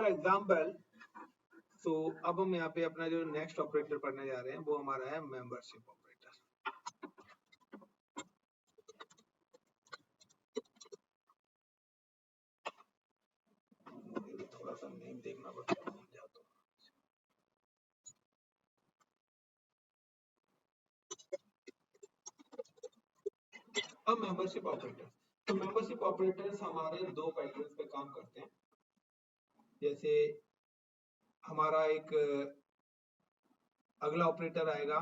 For example अब हम यहाँ पे अपना जो नेक्स्ट ऑपरेटर पढ़ने जा रहे हैं वो हमारा है मेंबरशिप ऑपरेटर। थोड़ा सा नेम देखना पड़ता है। अब मेंबरशिप ऑपरेटर, तो मेंबरशिप ऑपरेटर्स हमारे दो पैटर्न्स पे काम करते हैं। जैसे हमारा एक अगला ऑपरेटर आएगा,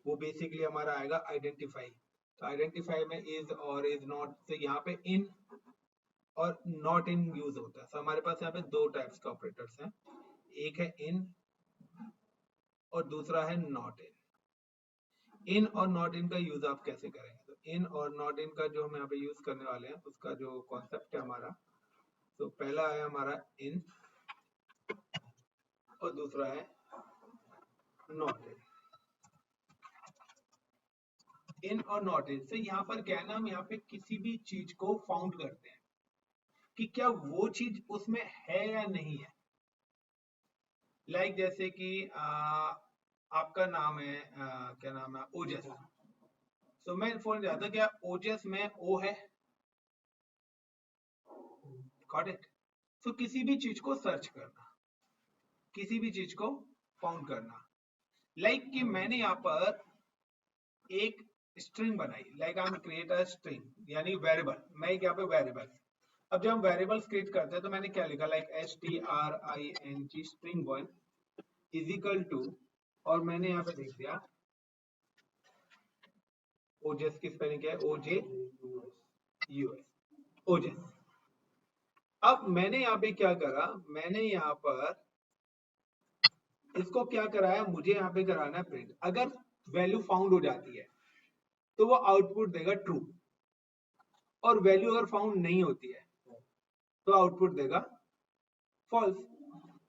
वो बेसिकली हमारा आएगा आइडेंटिफाई। तो आइडेंटिफाई में इज और इज नॉट, तो यहाँ पे इन और नॉट इन यूज होता है। तो हमारे पास यहाँ पे दो टाइप्स के ऑपरेटर्स हैं, एक है इन और दूसरा है नॉट इन। इन और नॉट इन का यूज आप कैसे करेंगे? तो इन और नॉट इन का जो हम यहाँ पे यूज करने वाले हैं उसका जो कॉन्सेप्ट है हमारा, तो पहला है हमारा इन और दूसरा है नॉट इन। इन और नॉट इन से यहाँ पर क्या है ना, हम यहाँ पे किसी भी चीज को फाउंड करते हैं कि क्या वो चीज उसमें है या नहीं है। लाइक जैसे कि आपका नाम है क्या नाम है, ओजस। तो मैं फोन जाता, क्या ओजस में ओ है? Got it. तो किसी भी चीज को सर्च करना, किसी भी चीज को फाउंड करना, लाइक कि मैंने यहाँ पर एक स्ट्रिंग बनाई, like I am create a string, यानी वेरिएबल। मैं एक यहाँ पे वेरिएबल, अब जब हम वेरिएबल्स क्रिएट करते हैं तो मैंने क्या लिखा, like string string 1 is equal to, और मैंने यहाँ पे लिख दिया ओजेस की स्पेलिंग क्या है, OJ US, ओजेस। अब मैंने यहाँ पे क्या करा, मैंने यहाँ पर इसको क्या कराया, मुझे यहाँ पे कराना है प्रिंट। अगर वैल्यू फाउंड हो जाती है तो वो आउटपुट देगा ट्रू, और वैल्यू अगर फाउंड नहीं होती है तो आउटपुट देगा फॉल्स।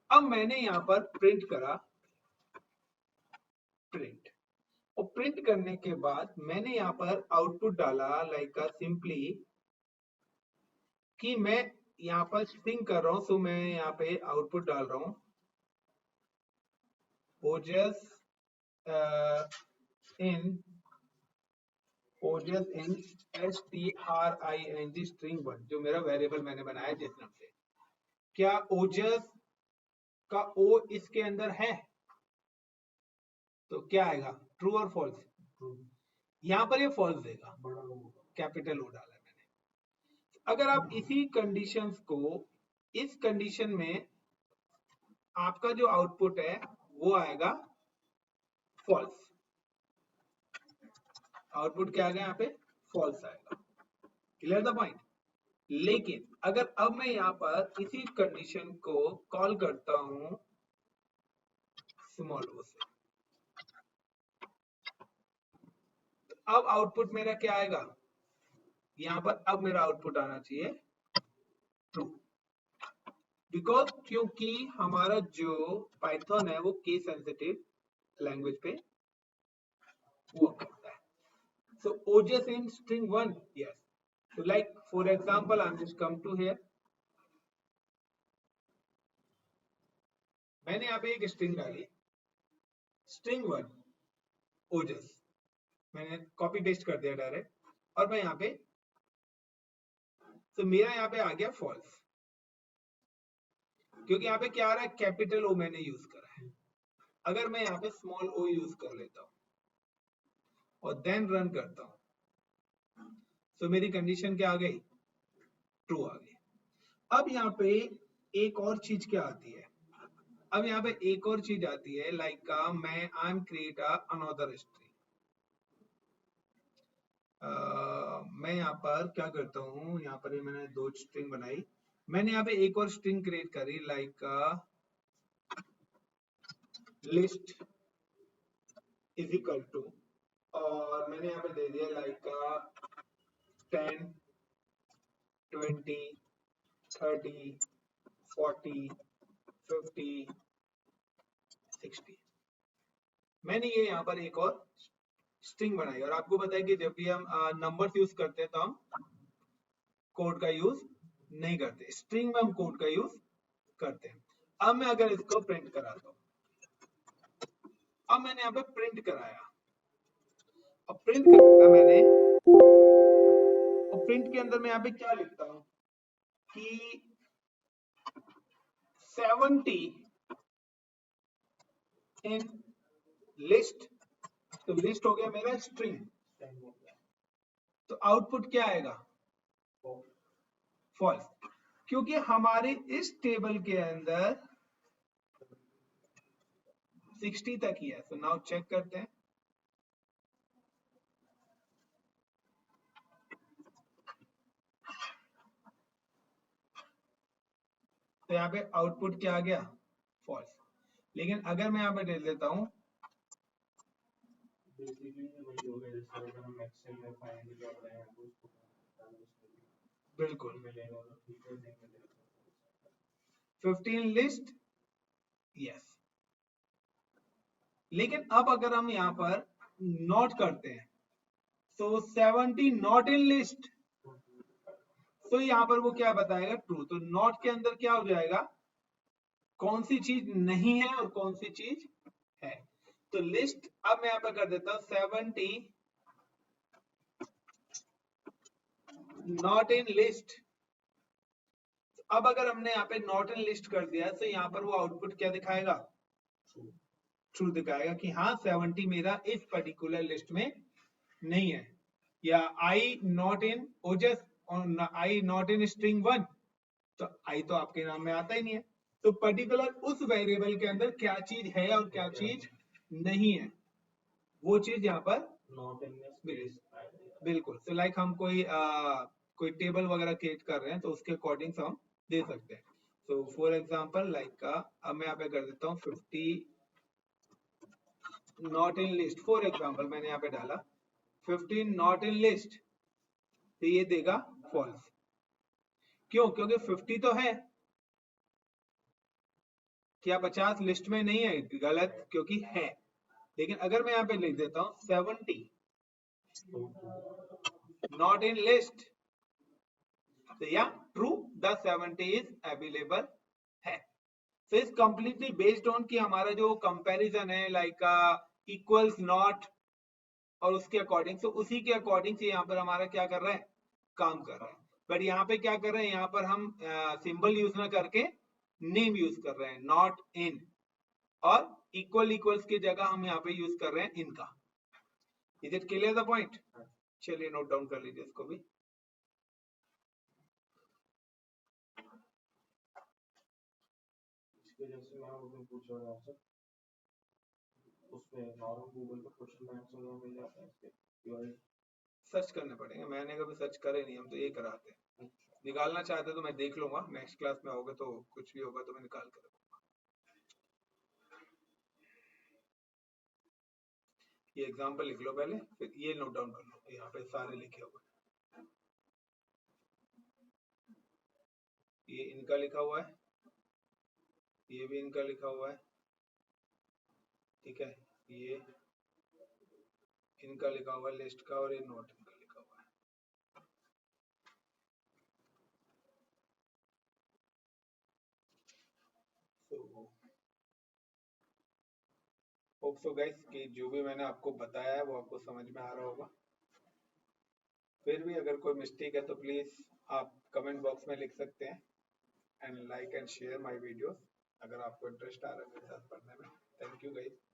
अब मैंने यहाँ पर प्रिंट करा प्रिंट, और प्रिंट करने के बाद मैंने यहाँ पर आउटपुट डाला लाइक सिंपली कि मैं यहाँ पर स्ट्रिंग कर रहा हूं, सो मैं यहाँ पे आउटपुट डाल रहा हूं ओजस इन string स्ट्रिंग 1, जो मेरा वेरिएबल मैंने बनाया जिस नाम से। क्या ओजस का ओ इसके अंदर है? तो क्या आएगा, ट्रू और फॉल्स? यहाँ पर ये फॉल्स देगा, कैपिटल ओ डाला है मैंने। अगर आप इसी कंडीशंस को, इस कंडीशन में आपका जो आउटपुट है वो आएगा फॉल्स। आउटपुट क्या आ गया यहाँ पे, फॉल्स आएगा। Clear the point? लेकिन अगर अब मैं यहाँ पर इसी कंडीशन को कॉल करता हूं स्मॉल ओ से, अब आउटपुट मेरा क्या आएगा, यहाँ पर अब मेरा आउटपुट आना चाहिए ट्रू, बिकॉज क्योंकि हमारा जो पाइथन है वो केस सेंसिटिव लैंग्वेज पे वर्क करता है। So OJS in string 1, yes. So like for example, I'm just come to here. मैंने यहाँ पे एक स्ट्रिंग डाली, string 1 OJS, मैंने कॉपी पेस्ट कर दिया डायरेक्ट, और मैं यहाँ पे, तो मेरा यहाँ पे आ गया फॉल्स, क्योंकि यहाँ पे क्या आ रहा है, कैपिटल ओ मैंने यूज करा है। अगर मैं यहाँ पे स्मॉल ओ यूज कर लेता हूँ और देन रन करता हूँ, तो मेरी कंडीशन क्या आ गई, ट्रू आ गई। अब यहाँ पे एक और चीज क्या आती है, अब यहाँ पे एक और चीज आती है, लाइक मैं I am create another string. मैं यहाँ पर क्या करता हूँ, यहाँ पर मैंने दो स्ट्रिंग बनाई, मैंने यहाँ पे एक और स्ट्रिंग क्रिएट करी, like list is equal to, और मैंने यहाँ पे दे दिया लाइक 10 20 30 40 50 60। मैंने ये यहाँ पर एक और स्ट्रिंग बनाई, और आपको पता है कि जब भी हम नंबर्स यूज करते हैं तो हम कोड का यूज नहीं करते, स्ट्रिंग में हम कोड का यूज करते हैं। अब मैं अगर इसको प्रिंट कराता हूँ, अब मैंने यहाँ पे प्रिंट कराया, अब प्रिंट कराया मैंने, और प्रिंट के अंदर मैं यहाँ पे क्या लिखता हूँ कि 70 इन लिस्ट, तो लिस्ट हो गया मेरा स्ट्रिंग, तो आउटपुट क्या आएगा, फॉल्स, क्योंकि हमारे इस टेबल के अंदर 60 तक ही है। तो नाउ चेक करते हैं, तो यहाँ पे आउटपुट क्या आ गया, फॉल्स। लेकिन अगर मैं यहाँ पे दे देता हूँ, बिल्कुल 15 लिस्ट, यस। लेकिन अब अगर हम यहाँ पर नोट करते हैं, तो 70 नॉट इन लिस्ट, तो यहाँ पर वो क्या बताएगा, ट्रू। तो नॉट के अंदर क्या हो जाएगा, कौन सी चीज नहीं है और कौन सी चीज है। तो लिस्ट, अब मैं यहाँ पर कर देता हूँ 70 नॉट इन लिस्ट। अब अगर हमने यहाँ पे नॉट इन लिस्ट कर दिया, तो यहाँ पर वो आउटपुट क्या दिखाएगा, ट्रू दिखाएगा कि हाँ 70 मेरा इस पर्टिकुलर लिस्ट में नहीं है। या I not in Ojas, I not in string 1, तो आई तो आपके नाम में आता ही नहीं है। तो पर्टिकुलर उस वेरिएबल के अंदर क्या चीज है और क्या चीज नहीं है, वो चीज यहाँ पर नॉट इन बिल्कुल। तो लाइक हम कोई टेबल वगैरह क्रिएट कर रहे हैं, तो उसके अकॉर्डिंग हम दे सकते हैं। तो फॉर एग्जांपल लाइक अब मैं यहाँ पे कर देता हूँ 50 not in list, for example मैंने यहाँ पे डाला 15 नॉट इन लिस्ट, तो ये देगा फॉल्स। क्यों, क्योंकि 50 तो है, क्या 50 लिस्ट में नहीं है, गलत, क्योंकि है। लेकिन अगर मैं यहाँ पे लिख देता हूँ 70 नॉट इन लिस्ट, तो या ट्रू, द 70 इज अवेलेबल है। So it's completely based on कि हमारा जो कंपैरिजन है लाइक इक्वल्स नॉट, और उसके अकॉर्डिंग, तो उसी के अकॉर्डिंग से यहाँ पर हमारा क्या कर रहा है, काम कर रहा है। बट यहाँ पे क्या कर रहे हैं, यहाँ पर हम सिंबल यूज ना करके नेम यूज कर रहे हैं, नॉट इन, और इक्वल इक्वल्स की जगह हम यहाँ पे यूज कर रहे हैं इनका। Is it clear the point? चलिए नोट डाउन कर लीजिए इसको भी। जैसे मैं आपको पूछ रहा था सर, उसमें नॉर्मल गूगल पर क्वेश्चन आंसर मिल जाता है इसके, सर्च करने पड़ेंगे, मैंने कभी सर्च करे नहीं, हम तो ये कराते हैं। निकालना चाहते तो मैं देख लूंगा, नेक्स्ट क्लास में होगा तो कुछ भी होगा तो मैं निकाल कर रखूंगा। ये एग्जांपल लिख लो पहले, फिर ये नोट डाउन कर लो, यहाँ पे सारे लिखे हुए, ये इनका लिखा हुआ है, ये भी इनका लिखा हुआ है, ठीक है, ये इनका लिखा हुआ है लिस्ट का, और ये नोट इनका लिखा हुआ है। होप सो गाइस कि जो भी मैंने आपको बताया है वो आपको समझ में आ रहा होगा। फिर भी अगर कोई मिस्टेक है तो प्लीज आप कमेंट बॉक्स में लिख सकते हैं, and like and share my videos अगर आपको इंटरेस्ट आ रहा है मेरे साथ पढ़ने में। Thank you guys.